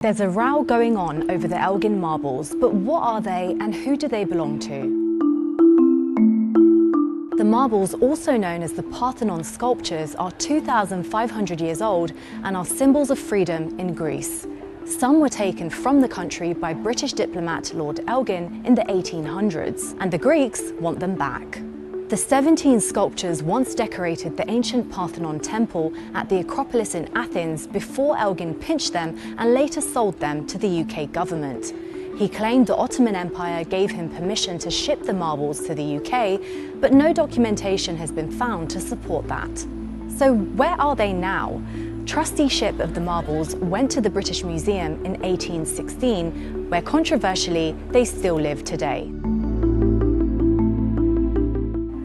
There's a row going on over the Elgin Marbles, but what are they and who do they belong to? The marbles, also known as the Parthenon sculptures, are 2,500 years old and are symbols of freedom in Greece. Some were taken from the country by British diplomat Lord Elgin in the 1800s, and the Greeks want them back. The 17 sculptures once decorated the ancient Parthenon temple at the Acropolis in Athens before Elgin pinched them and later sold them to the UK government. He claimed the Ottoman Empire gave him permission to ship the marbles to the UK, but no documentation has been found to support that. So where are they now? Trusteeship of the marbles went to the British Museum in 1816, where controversially they still live today.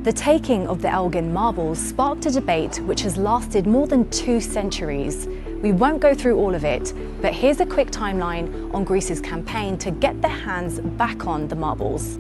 The taking of the Elgin Marbles sparked a debate which has lasted more than 2 centuries. We won't go through all of it, but here's a quick timeline on Greece's campaign to get their hands back on the marbles.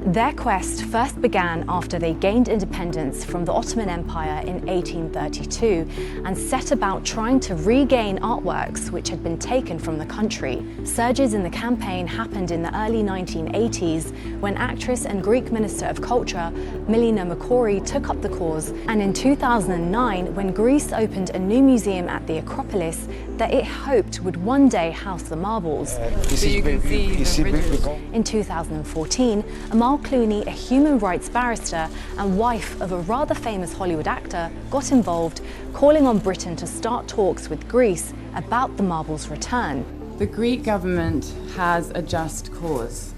Their quest first began after they gained independence from the Ottoman Empire in 1832 and set about trying to regain artworks which had been taken from the country. Surges in the campaign happened in the early 1980s when actress and Greek Minister of Culture Milena Makori took up the cause, and in 2009 when Greece opened a new museum at the Acropolis that it hoped would one day house the marbles. So you can see In 2014, Amal Clooney, a human rights barrister and wife of a rather famous Hollywood actor, got involved, calling on Britain to start talks with Greece about the marbles' return. The Greek government has a just cause.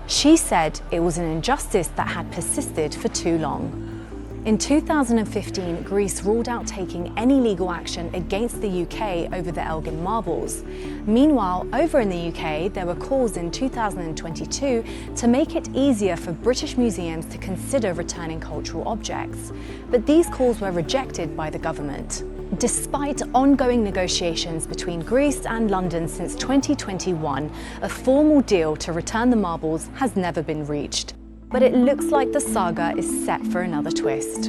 She said it was an injustice that had persisted for too long. In 2015, Greece ruled out taking any legal action against the UK over the Elgin Marbles. Meanwhile, over in the UK, there were calls in 2022 to make it easier for British museums to consider returning cultural objects. But these calls were rejected by the government. Despite ongoing negotiations between Greece and London since 2021, a formal deal to return the marbles has never been reached. But it looks like the saga is set for another twist.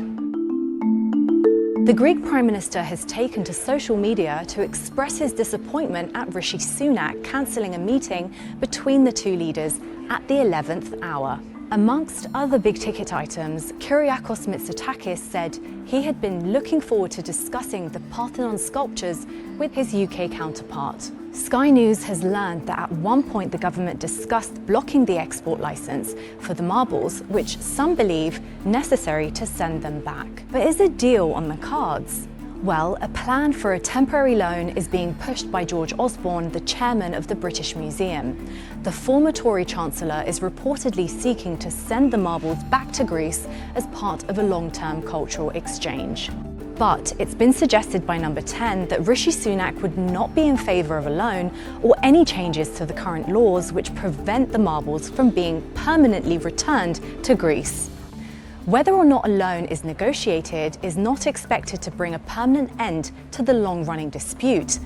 The Greek Prime Minister has taken to social media to express his disappointment at Rishi Sunak cancelling a meeting between the two leaders at the 11th hour. Amongst other big-ticket items, Kyriakos Mitsotakis said he had been looking forward to discussing the Parthenon sculptures with his UK counterpart. Sky News has learned that at one point the government discussed blocking the export licence for the marbles, which some believe necessary to send them back. But is a deal on the cards? Well, a plan for a temporary loan is being pushed by George Osborne, the chairman of the British Museum. The former Tory Chancellor is reportedly seeking to send the marbles back to Greece as part of a long-term cultural exchange. But it's been suggested by Number 10 that Rishi Sunak would not be in favour of a loan or any changes to the current laws which prevent the marbles from being permanently returned to Greece. Whether or not a loan is negotiated is not expected to bring a permanent end to the long-running dispute.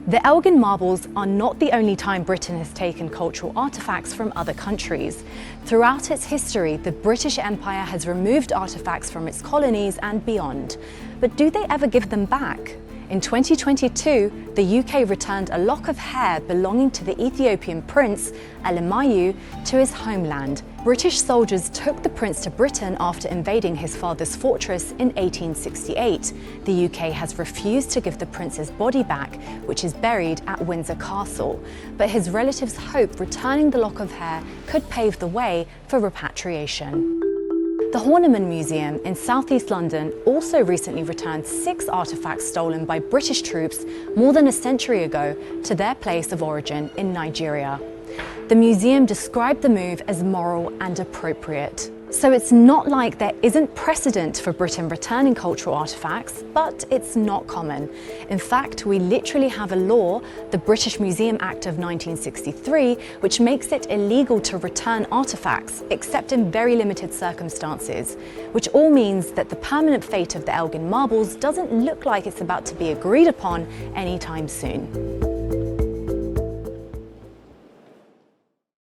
The Elgin Marbles are not the only time Britain has taken cultural artefacts from other countries. Throughout its history, the British Empire has removed artefacts from its colonies and beyond. But do they ever give them back? In 2022, the UK returned a lock of hair belonging to the Ethiopian prince, Alemayehu, to his homeland. British soldiers took the prince to Britain after invading his father's fortress in 1868. The UK has refused to give the prince's body back, which is buried at Windsor Castle. But his relatives hope returning the lock of hair could pave the way for repatriation. The Horniman Museum in southeast London also recently returned 6 artefacts stolen by British troops more than a century ago to their place of origin in Nigeria. The museum described the move as moral and appropriate. So it's not like there isn't precedent for Britain returning cultural artefacts, but it's not common. In fact, we literally have a law, the British Museum Act of 1963, which makes it illegal to return artefacts, except in very limited circumstances, which all means that the permanent fate of the Elgin Marbles doesn't look like it's about to be agreed upon anytime soon.